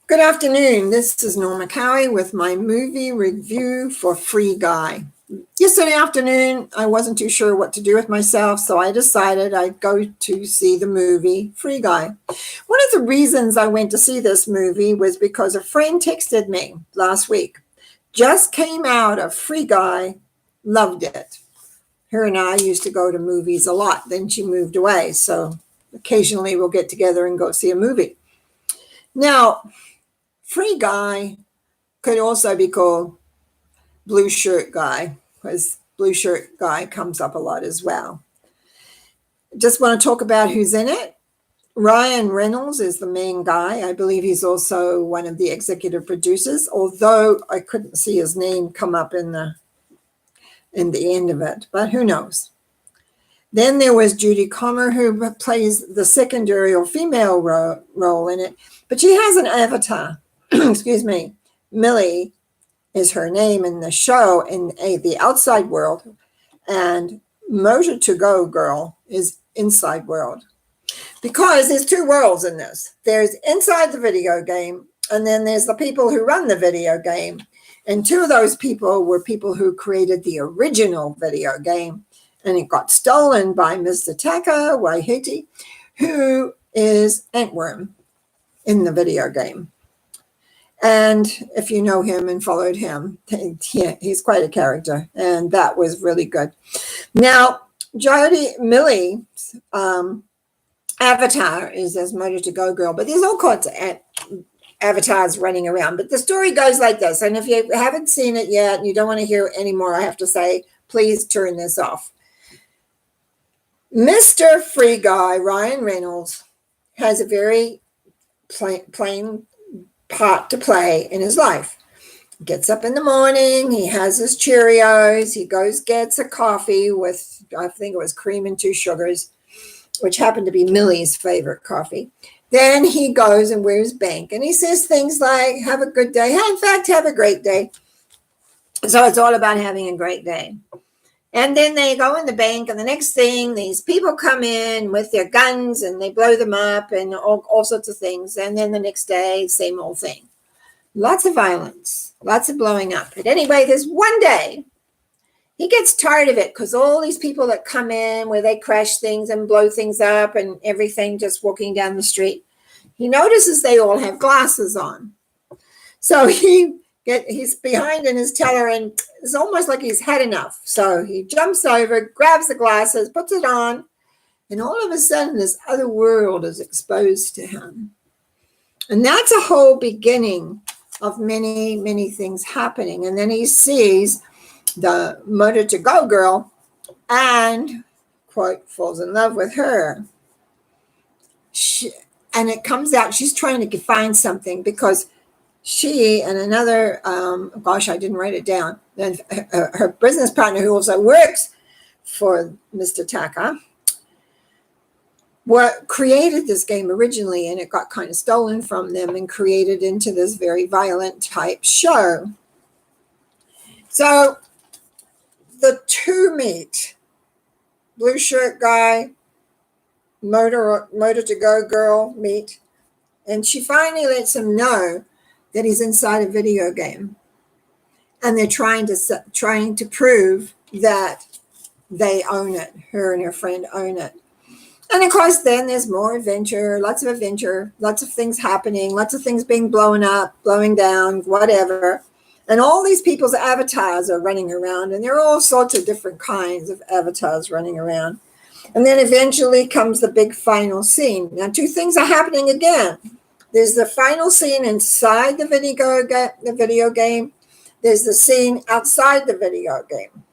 Good afternoon. This is Norma Cowie with my movie review for Free Guy. Yesterday afternoon, I wasn't too sure what to do with myself, so I decided I'd go to see the movie Free Guy. One of the reasons I went to see this movie was because a friend texted me last week. Just came out of Free Guy, loved it. Her and I used to go to movies a lot. Then she moved away, so occasionally we'll get together and go see a movie. Now, Free Guy could also be called Blue Shirt Guy, because Blue Shirt Guy comes up a lot as well. Just want to talk about who's in it. Ryan Reynolds is the main guy. I believe he's also one of the executive producers, although I couldn't see his name come up in the end of it, but who knows. Then there was Judy Comer, who plays the secondary or female role in it, but she has an avatar. Excuse me, Millie is her name in the show in the outside world, and Motor to Go Girl is inside world. Because there's two worlds in this. There's inside the video game, and then there's the people who run the video game. And two of those people were people who created the original video game, and it got stolen by Mr. Taika Waititi, who is Antworm in the video game. And if you know him and followed him, he's quite a character, and that was really good. Now, Millie's avatar is as Motor to Go Girl, but there's all kinds of avatars running around. But the story goes like this, and if you haven't seen it yet and you don't want to hear it anymore, I have to say, please turn this off. Mr. Free Guy, Ryan Reynolds, has a very plain part to play in his life. He gets up in the morning, he has his Cheerios, he goes gets a coffee with, I think it was cream and 2 sugars, which happened to be Millie's favorite coffee. Then he goes and wears bank, and he says things like, have a good day. In fact, have a great day. So it's all about having a great day. And then they go in the bank, and the next thing, these people come in with their guns, and they blow them up, and all sorts of things. And then the next day, same old thing. Lots of violence, lots of blowing up. But anyway, there's one day, he gets tired of it, because all these people that come in where they crash things and blow things up and everything, just walking down the street, he notices they all have glasses on. So he's behind in his teller, and it's almost like he's had enough. So he jumps over, grabs the glasses, puts it on, and all of a sudden this other world is exposed to him. And that's a whole beginning of many, many things happening. And then he sees the Motor to Go Girl and, quote, falls in love with her. And it comes out, she's trying to find something, because she and another, I didn't write it down, then her business partner, who also works for Mr. Taika, created this game originally, and it got kind of stolen from them and created into this very violent type show. So the two meet. Blue Shirt Guy, Motor to Go Girl meet, and she finally lets him know that he's inside a video game, and they're trying to prove that they own it. Her and her friend own it. And of course, then there's more adventure, lots of things happening, lots of things being blown up, blowing down, whatever. And all these people's avatars are running around, and there are all sorts of different kinds of avatars running around. And then eventually comes the big final scene. Now, two things are happening again. There's the final scene inside the video game. There's the scene outside the video game,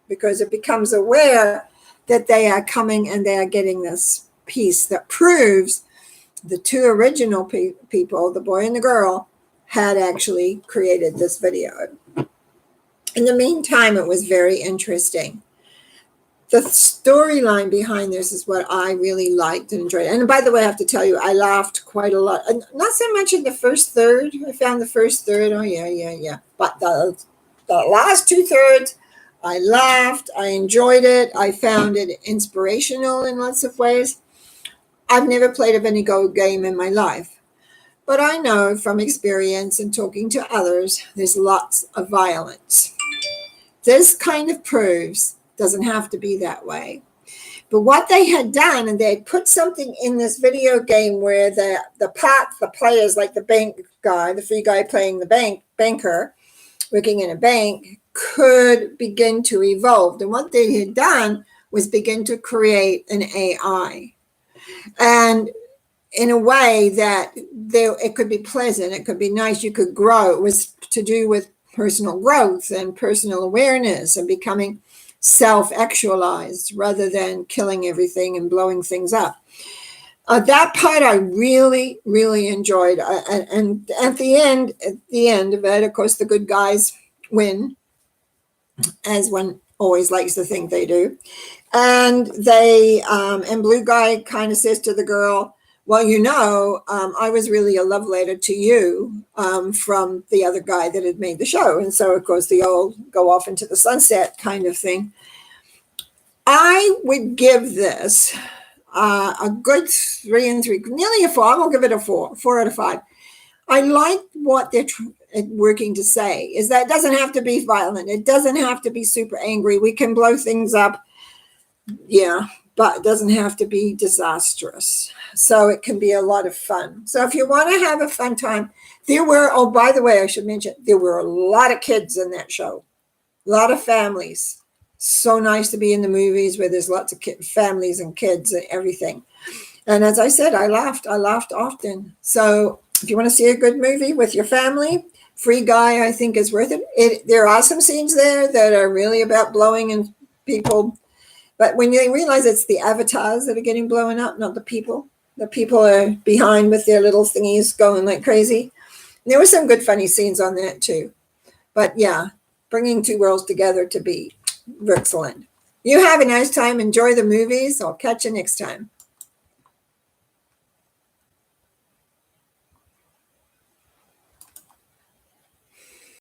because it becomes aware that they are coming and they are getting this piece that proves the two original people, the boy and the girl, had actually created this video. In the meantime, it was very interesting. The storyline behind this is what I really liked and enjoyed. And by the way, I have to tell you, I laughed quite a lot. Not so much in the first third. I found the first third, yeah. But the last 2/3, I laughed. I enjoyed it. I found it inspirational in lots of ways. I've never played a video game in my life. but I know from experience and talking to others, there's lots of violence. This kind of proves doesn't have to be that way. But what they had done, and they had put something in this video game where the players, like the bank guy, the free guy playing the banker, working in a bank, could begin to evolve. And what they had done was begin to create an AI. And in a way that it could be pleasant, it could be nice, you could grow. It was to do with personal growth and personal awareness and becoming self-actualized rather than killing everything and blowing things up. That part I really, really enjoyed. And at the end of it, of course, the good guys win, as one always likes to think they do. And and Blue Guy kind of says to the girl, well, I was really a love letter to you from the other guy that had made the show. And so, of course, they all go off into the sunset kind of thing. I would give this a good 3 and 3, nearly a 4. I'm going to give it a 4 out of 5. I like what they're working to say is that it doesn't have to be violent. It doesn't have to be super angry. We can blow things up. Yeah, but it doesn't have to be disastrous. So it can be a lot of fun. So if you want to have a fun time, oh, by the way, I should mention, there were a lot of kids in that show, a lot of families. So nice to be in the movies where there's lots of families and kids and everything. And as I said, I laughed often. So if you want to see a good movie with your family, Free Guy, I think is worth it. There are some scenes there that are really about blowing and people. But when you realize it's the avatars that are getting blown up, not the people. The people are behind with their little thingies going like crazy. And there were some good funny scenes on that too. But yeah, bringing two worlds together to be excellent. You have a nice time. Enjoy the movies. I'll catch you next time.